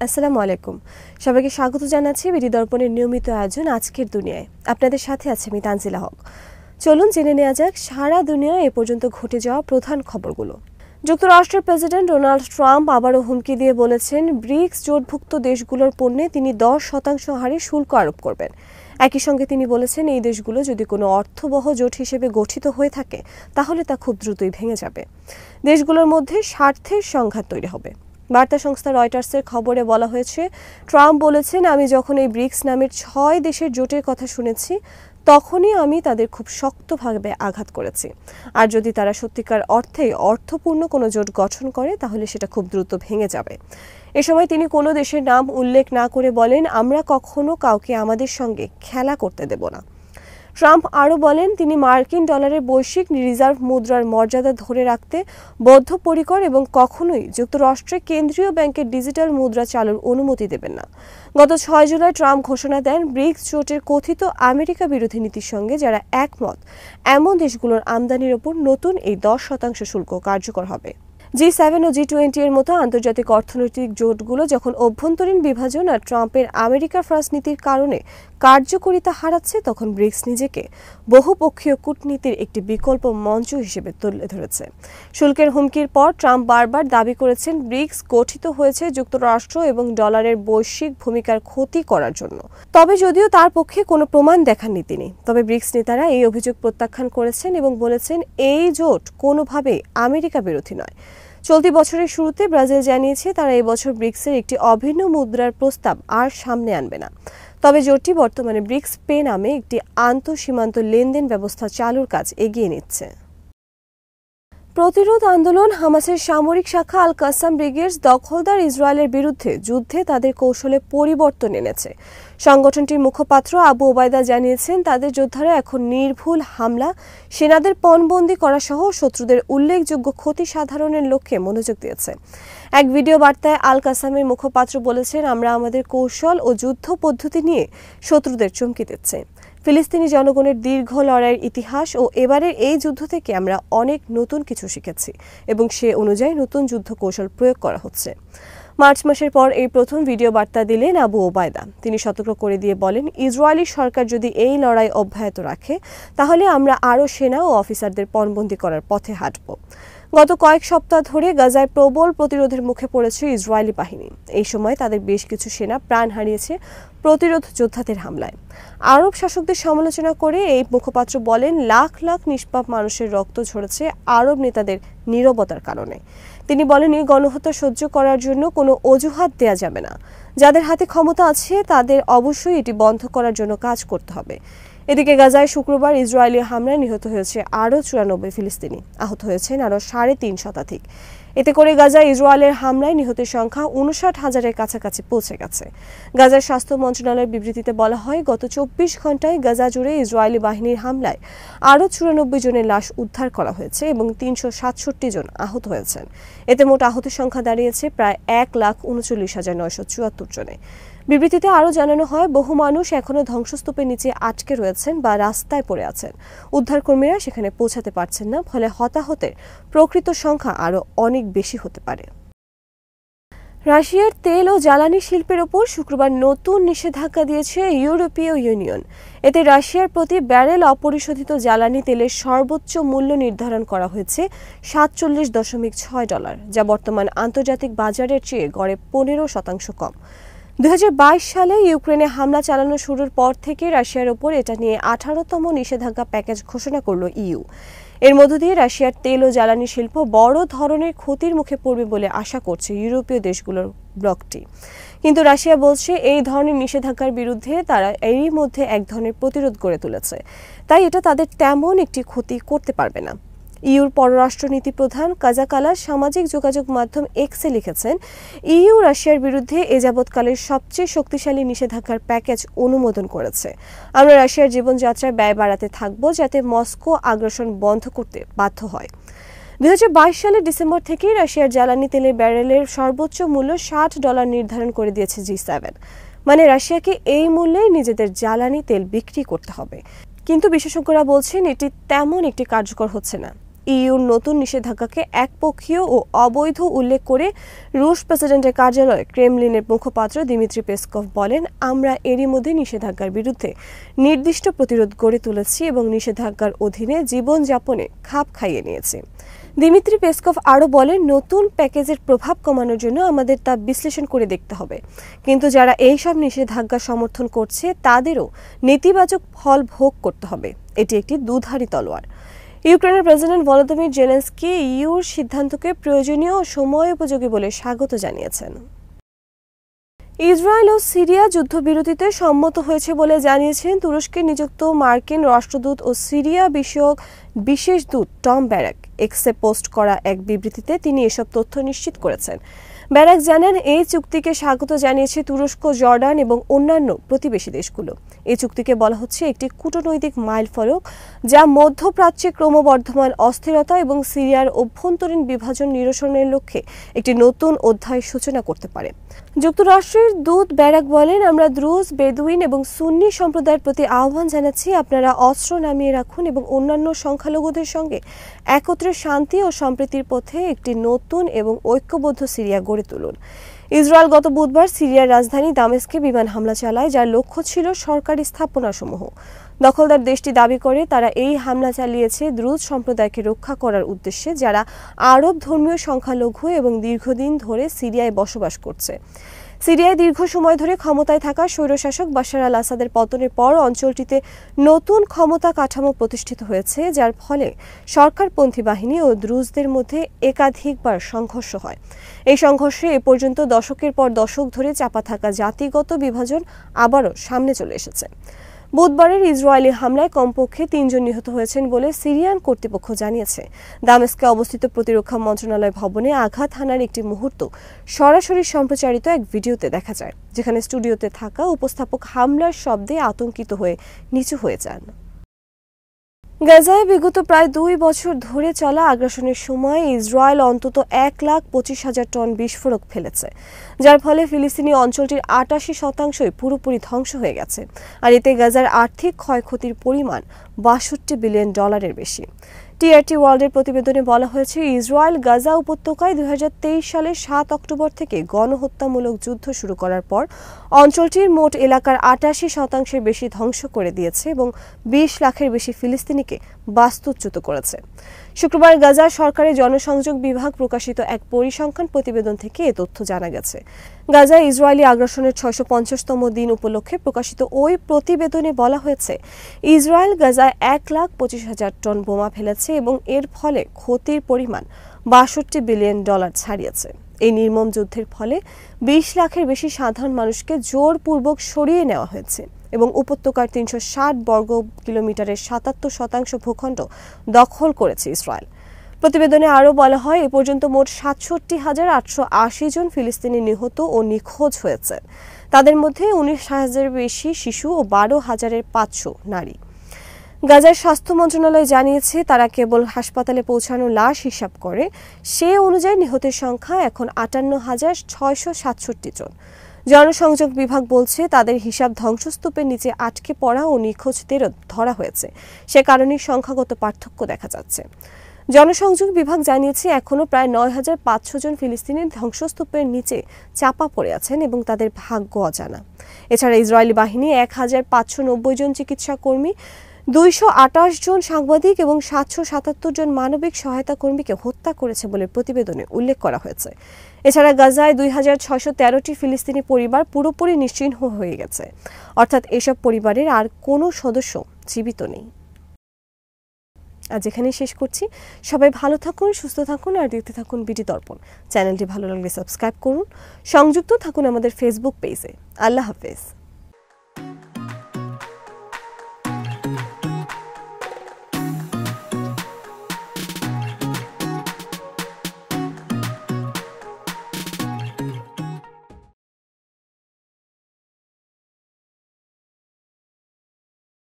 আসসালামু আলাইকুম। সবাইকে স্বাগত জানাচ্ছি বিডি দর্পণের নিয়মিত আয়োজন আজকের দুনিয়ায়। আপনাদের সাথে আছে আমি তানজিলা হক। চলুন জেনে নেওয়া যাক সারা দুনিয়ায় এ পর্যন্ত ঘটে যাওয়া প্রধান খবরগুলো। যুক্তরাষ্ট্রের প্রেসিডেন্ট ডোনাল্ড ট্রাম্প আবারও হুমকি দিয়ে বলেছেন ব্রিক্স জোটভুক্ত দেশগুলোর পণ্যে তিনি 10% হারে শুল্ক আরোপ করবেন। একই সঙ্গে তিনি বলেছেন এই দেশগুলো যদি কোনো অর্থবহ জোট হিসেবে গঠিত হয়ে থাকে তাহলে তা খুব দ্রুতই ভেঙে যাবে। দেশগুলোর মধ্যে স্বার্থের সংঘাত তৈরি হবে। বার্তা সংস্থা রয়টার্সের খবরে বলা হয়েছে, ট্রাম্প বলেছেন, আমি যখন এই ব্রিক্স নামের 6 দেশের জোটের কথা শুনেছি তখনই আমি তাদের খুব শক্তভাবে আঘাত করেছি। আর যদি তারা সত্যিকার অর্থেই অর্থপূর্ণ কোনো জোট গঠন করে তাহলে সেটা খুব দ্রুত ভেঙে যাবে। এ সময় তিনি কোনো দেশের নাম উল্লেখ না করে বলেন, আমরা কখনো কাউকে আমাদের সঙ্গে খেলা করতে দেব না। ট্রাম্প আরও বলেন, তিনি মার্কিন ডলারের বৈশ্বিক রিজার্ভ মুদ্রার মর্যাদা ধরে রাখতে বদ্ধপরিকর এবং কখনোই যুক্তরাষ্ট্রের কেন্দ্রীয় ব্যাংকের ডিজিটাল মুদ্রা চালুর অনুমতি দেবেন না। গত 6 জুলাই ট্রাম্প ঘোষণা দেন ব্রিক্স জোটের কথিত আমেরিকা বিরোধী নীতির সঙ্গে যারা একমত এমন দেশগুলোর আমদানির ওপর নতুন এই 10% শুল্ক কার্যকর হবে। G7 ও G20 এর মতো আন্তর্জাতিক অর্থনৈতিক জোটগুলো যখন অভ্যন্তরীণ বিভাজন আর ট্রাম্পের আমেরিকা ফার্স্ট নীতির কারণে কার্যকরিতা হারাচ্ছে তখন ব্রিক্স নিজেকে বহুপক্ষীয় কূটনীতির একটি বিকল্প মঞ্চ হিসেবে তুলে ধরেছে। শুল্কের হুমকির পর ট্রাম্প বারবার দাবি করেছেন ব্রিক্স গঠিত হয়েছে যুক্তরাষ্ট্র এবং ডলারের বৈশ্বিক ভূমিকার ক্ষতি করার জন্য। তবে যদিও তার পক্ষে কোনো প্রমাণ দেখাননি তিনি, তবে ব্রিক্স নেতারা এই অভিযোগ প্রত্যাখ্যান করেছেন এবং বলেছেন এই জোট কোনোভাবেই আমেরিকা বিরোধী নয়। চলতি বছরের শুরুতে ব্রাজিল জানিয়েছে তারা এই বছর ব্রিক্সের একটি অভিন্ন মুদ্রার প্রস্তাব আর সামনে আনবে না। তবে জোটটি বর্তমানে ব্রিক্স পে নামে একটি আন্তঃসীমান্ত লেনদেন ব্যবস্থা চালুর কাজ এগিয়ে নিচ্ছে। প্রতিরোধ আন্দোলন হামাসের সামরিক শাখা আল কাসাম ব্রিগেডস দখলদার ইসরায়েলের বিরুদ্ধে যুদ্ধে তাদের কৌশলে পরিবর্তন এনেছে। সংগঠনটির মুখপাত্র আবু ওবায়দা জানিয়েছেন তাদের যোদ্ধারা এখন নির্ভুল হামলা, সেনাদের পণবন্দি করা সহ শত্রুদের উল্লেখযোগ্য ক্ষতি সাধনের লক্ষ্যে মনোযোগ দিয়েছে। এক ভিডিও বার্তায় আল কাসামের মুখপাত্র বলেছেন, আমরা আমাদের কৌশল ও যুদ্ধ পদ্ধতি নিয়ে শত্রুদের চমকে দিচ্ছি। ফিলিস্তিনি জনগণের দীর্ঘ লড়াইয়ের ইতিহাস ও এবারের এই যুদ্ধ থেকে আমরা অনেক নতুন কিছু শিখেছি এবং সে অনুযায়ী নতুন যুদ্ধ কৌশল প্রয়োগ করা হচ্ছে। মার্চ মাসের পর এই প্রথম ভিডিও বার্তা দিলেন আবু ওবায়দা। তিনি সতর্ক করে দিয়ে বলেন, ইসরায়েলি সরকার যদি এই লড়াই অব্যাহত রাখে তাহলে আমরা আরও সেনা ও অফিসারদের পণবন্দি করার পথে হাঁটব। গত কয়েক সপ্তাহ ধরে গাজায় প্রবল প্রতিরোধের মুখে পড়েছে ইসরায়েলি বাহিনী। এই সময় তাদের বেশ কিছু সেনা প্রাণ হারিয়েছে প্রতিরোধ যোদ্ধাদের হামলায়। আরব শাসকদের সমালোচনা করে এই মুখপাত্র বলেন, লাখ লাখ নিষ্পাপ মানুষের রক্ত ঝরেছে আরব নেতাদের নীরবতার কারণে। তিনি বলেন, এই গণহত্যা সহ্য করার জন্য কোনো অজুহাত দেয়া যাবে না। যাদের হাতে ক্ষমতা আছে তাদের অবশ্যই এটি বন্ধ করার জন্য কাজ করতে হবে। এদিকে গাজায় শুক্রবার ইসরায়েলি হামলায় নিহত হয়েছে আরও 94 ফিলিস্তিনি, আহত হয়েছেন আরও 3.5 শতাধিক। এতে করে গাজায় ইসরায়েলের হামলায় নিহতের সংখ্যা 59,000-এর কাছাকাছি পৌঁছে গেছে। গাজার স্বাস্থ্য মন্ত্রণালয়ের বিবৃতিতে বলা হয়, গত 24 ঘন্টায় গাজা জুড়ে ইসরায়েলি বাহিনীর হামলায় আরও 94 জনের লাশ উদ্ধার করা হয়েছে এবং 367 জন আহত হয়েছেন। এতে মোট আহতের সংখ্যা দাঁড়িয়েছে প্রায় 1,39,974 জনে। বিবৃতিতে আরও জানানো হয়, বহু মানুষ এখনও ধ্বংসস্তূপের নিচে আটকে রয়েছেন বা রাস্তায় পড়ে আছেন। উদ্ধারকর্মীরা সেখানে পৌঁছাতে পারছেন না, ফলে হতাহতের প্রকৃত সংখ্যা আরও অনেক বেশি হতে পারে। রাশিয়ার তেল ও জ্বালানি শিল্পের ওপর শুক্রবার নতুন নিষেধাজ্ঞা দিয়েছে ইউরোপীয় ইউনিয়ন। এতে রাশিয়ার প্রতি ব্যারেল অপরিশোধিত জ্বালানি তেলের সর্বোচ্চ মূল্য নির্ধারণ করা হয়েছে $47.6, যা বর্তমান আন্তর্জাতিক বাজারের চেয়ে গড়ে 15% কম। 2022 সালে ইউক্রেনে হামলা চালানো শুরুর পর থেকে রাশিয়ার ওপর এটা নিয়ে 18তম নিষেধাজ্ঞা প্যাকেজ ঘোষণা করল ইইউ। এর মধ্য দিয়ে রাশিয়ার তেল ও জ্বালানি শিল্প বড় ধরনের ক্ষতির মুখে পড়বে বলে আশা করছে ইউরোপীয় দেশগুলোর ব্লকটি। কিন্তু রাশিয়া বলছে এই ধরনের নিষেধাজ্ঞার বিরুদ্ধে তারা এরই মধ্যে এক ধরনের প্রতিরোধ গড়ে তুলেছে, তাই এটা তাদের তেমন একটি ক্ষতি করতে পারবে না। ইউর পররাষ্ট্রনীতি প্রধান কাজা কালাস সামাজিক যোগাযোগ মাধ্যম এক্সে লিখেছেন, ইইউ রাশিয়ার বিরুদ্ধে এ যাবৎকালের সবচেয়ে শক্তিশালী নিষেধাজ্ঞার প্যাকেজ অনুমোদন করেছে। আমরা রাশিয়ার জীবনযাত্রার ব্যয় বাড়াতে থাকব যাতে মস্কো আগ্রাসন বন্ধ করতে বাধ্য হয়। 2022 সালের ডিসেম্বর থেকে রাশিয়ার জ্বালানি তেলের ব্যারেলের সর্বোচ্চ মূল্য $60 নির্ধারণ করে দিয়েছে G7। মানে রাশিয়াকে এই মূল্যে নিজেদের জ্বালানি তেল বিক্রি করতে হবে। কিন্তু বিশেষজ্ঞরা বলছেন এটি তেমন একটি কার্যকর হচ্ছে না। ইইউর নতুন নিষেধাজ্ঞাকে একপক্ষীয় ও অবৈধ উল্লেখ করে রুশ প্রেসিডেন্টের কার্যালয় ক্রেমলিনের মুখপাত্র দিমিত্রি পেসকভ বলেন, আমরা এরই মধ্যে নিষেধাজ্ঞার বিরুদ্ধে নির্দিষ্ট প্রতিরোধ গড়ে তুলেছি এবং নিষেধাজ্ঞার অধীনে জীবনযাপনে খাপ খাইয়ে নিয়েছি। দিমিত্রি পেসকভ আরও বলেন, নতুন প্যাকেজের প্রভাব কমানোর জন্য আমাদের তা বিশ্লেষণ করে দেখতে হবে, কিন্তু যারা এই সব নিষেধাজ্ঞা সমর্থন করছে তাদেরও নেতিবাচক ফল ভোগ করতে হবে। এটি একটি দুধারী তলোয়ার। ইউক্রেনের প্রেসিডেন্ট ভলোদিমির জেলেনস্কি ইইউর সিদ্ধান্তকে প্রয়োজনীয় ও সময়োপযোগী বলে স্বাগত জানিয়েছেন। ইসরায়েল ও সিরিয়া যুদ্ধবিরতিতে সম্মত হয়েছে বলে জানিয়েছেন তুরস্কে নিযুক্ত মার্কিন রাষ্ট্রদূত ও সিরিয়া বিষয়ক বিশেষ দূত টম ব্যারাক। এক্সে পোস্ট করা এক বিবৃতিতে তিনি এসব তথ্য নিশ্চিত করেছেন। ব্যারাক জানান, এই চুক্তিকে স্বাগত জানিয়েছে তুরস্ক, জর্ডান এবং অন্যান্য প্রতিবেশী দেশগুলো। এই চুক্তিকে বলা হচ্ছে একটি কূটনৈতিক মাইলফলক, যা মধ্যপ্রাচ্যে ক্রমবর্ধমান অস্থিরতা এবং সিরিয়ার অভ্যন্তরীণ বিভাজন নিরসনের লক্ষ্যে একটি নতুন অধ্যায়ের সূচনা করতে পারে। যুক্তরাষ্ট্রের দূত ব্যারাক বলেন, আমরা দ্রুজ, বেদুইন এবং সুন্নি সম্প্রদায়ের প্রতি আহ্বান জানাচ্ছি, আপনারা অস্ত্র নামিয়ে রাখুন এবং অন্যান্য সংখ্যালঘুদের সঙ্গে একত্রে শান্তি ও সম্প্রীতির পথে একটি নতুন এবং ঐক্যবদ্ধ সিরিয়া গড়ে তুলুন। ইসরায়েল গত বুধবার সিরিয়ার রাজধানী দামেস্কে বিমান হামলা চালায়, যার লক্ষ্য ছিল সরকারি স্থাপনাসমূহ। দখলদার দেশটি দাবি করে তারা এই হামলা চালিয়েছে দ্রুজ সম্প্রদায়কে রক্ষা করার উদ্দেশ্যে, যারা আরব ধর্মীয় সংখ্যালঘু এবং দীর্ঘদিন ধরে সিরিয়ায় বসবাস করছে। সিরিয়ায় দীর্ঘ সময় ধরে ক্ষমতায় থাকা স্বৈরশাসক বাশার আল আসাদের পতনের পর অঞ্চলটিতে নতুন ক্ষমতা কাঠামো প্রতিষ্ঠিত হয়েছে, যার ফলে সরকারপন্থী বাহিনী ও দ্রুজদের মধ্যে একাধিকবার সংঘর্ষ হয়। এই সংঘর্ষে এ পর্যন্ত দশকের পর দশক ধরে চাপা থাকা জাতিগত বিভাজন আবারও সামনে চলে এসেছে। বুধবারের ইসরায়েলি হামলায় কমপক্ষে ৩ জন নিহত হয়েছেন বলে সিরিয়ান কর্তৃপক্ষ জানিয়েছে। দামেস্কে অবস্থিত প্রতিরক্ষা মন্ত্রণালয় ভবনে আঘাত হানার একটি মুহূর্ত সরাসরি সম্প্রচারিত এক ভিডিওতে দেখা যায়, যেখানে স্টুডিওতে থাকা উপস্থাপক হামলার শব্দে আতঙ্কিত হয়ে নিচু হয়ে যান। গাজায় বিগত প্রায় ২ বছর ধরে চলা আগ্রাসনের সময় ইসরায়েল অন্তত ১,২৫,০০০ টন বিস্ফোরক ফেলেছে, যার ফলে ফিলিস্তিনি অঞ্চলটির ৮৮% পুরোপুরি ধ্বংস হয়ে গেছে। আর এতে গাজার আর্থিক ক্ষয়ক্ষতির পরিমাণ $৬২ বিলিয়ন বেশি। টিআরটি ওয়ার্ল্ডের প্রতিবেদনে বলা হয়েছে, ইসরায়েল গাজা উপত্যকায় ২০২৩ সালের ৭ অক্টোবর থেকে গণহত্যামূলক যুদ্ধ শুরু করার পর অঞ্চলটির মোট এলাকার ৮৮% বেশি ধ্বংস করে দিয়েছে এবং ২০ লাখের বেশি ফিলিস্তিনিকে বাস্তুচ্যুত করেছে। শুক্রবার গাজা সরকারের জনসংযোগ বিভাগ প্রকাশিত এক পরিসংখ্যান প্রতিবেদন থেকে এ তথ্য জানা গেছে। গাজায় ইসরায়েলি আগ্রাসনের ৬৫০তম দিন উপলক্ষে প্রকাশিত ওই প্রতিবেদনে বলা হয়েছে, ইসরায়েল গাজায় ১,২৫,০০০ টন বোমা ফেলেছে এবং এর ফলে ক্ষতির পরিমাণ $৬২ বিলিয়ন ছাড়িয়েছে। এই নির্মম যুদ্ধের ফলে ২০ লাখের বেশি সাধারণ মানুষকে জোরপূর্বক সরিয়ে নেওয়া হয়েছে এবং উপত্যকার ৩৬০ বর্গ কিলোমিটারের ৭৭% ভূখণ্ড দখল করেছে ইসরায়েল। প্রতিবেদনে আরও বলা হয়, এ পর্যন্ত মোট ৬৭,৮৮০ জন ফিলিস্তিনি নিহত ও নিখোঁজ হয়েছে। তাদের মধ্যে ১৯,০০০-এর বেশি শিশু ও ১২,৫০০ নারী। গাজার স্বাস্থ্য মন্ত্রণালয় জানিয়েছে, তারা কেবল হাসপাতালে পৌঁছানো লাশ হিসাব করে। সে অনুযায়ী নিহতের সংখ্যা এখন ৫৮,৬৬৭ জন। জনসংযোগ বিভাগ বলছে, তাদের হিসাব ধ্বংসস্তূপের নিচে আটকে পড়া ও নিখোঁজদেরও ধরা হয়েছে। সে কারণেই সংখ্যাগত পার্থক্য দেখা যাচ্ছে। জনসংযোগ বিভাগ জানিয়েছে, এখনও প্রায় ৯,৫০০ জন ফিলিস্তিনি ধ্বংসস্তূপের নিচে চাপা পড়ে আছেন এবং তাদের ভাগ্য অজানা। এছাড়া ইসরায়েলি বাহিনী ১,৫৯০ জন চিকিৎসা কর্মী, ২২৮ জন সাংবাদিক এবং ৭৭৭ জন মানবিক সহায়তা কর্মীকে হত্যা করেছে বলে প্রতিবেদনে উল্লেখ করা হয়েছে। এছাড়া গাজায় ২,৬১৩টি ফিলিস্তিনি পরিবার পুরোপুরি নিশ্চিহ্ন হয়ে গেছে, অর্থাৎ এসব পরিবারের আর কোনো সদস্য জীবিত নেই। আজ এখানেই শেষ করছি। সবাই ভালো থাকুন, সুস্থ থাকুন আর দেখতে থাকুন বিডি দর্পণ। চ্যানেলটি ভালো লাগলে সাবস্ক্রাইব করুন। সংযুক্ত থাকুন আমাদের ফেসবুক পেজে। আল্লাহ হাফেজ।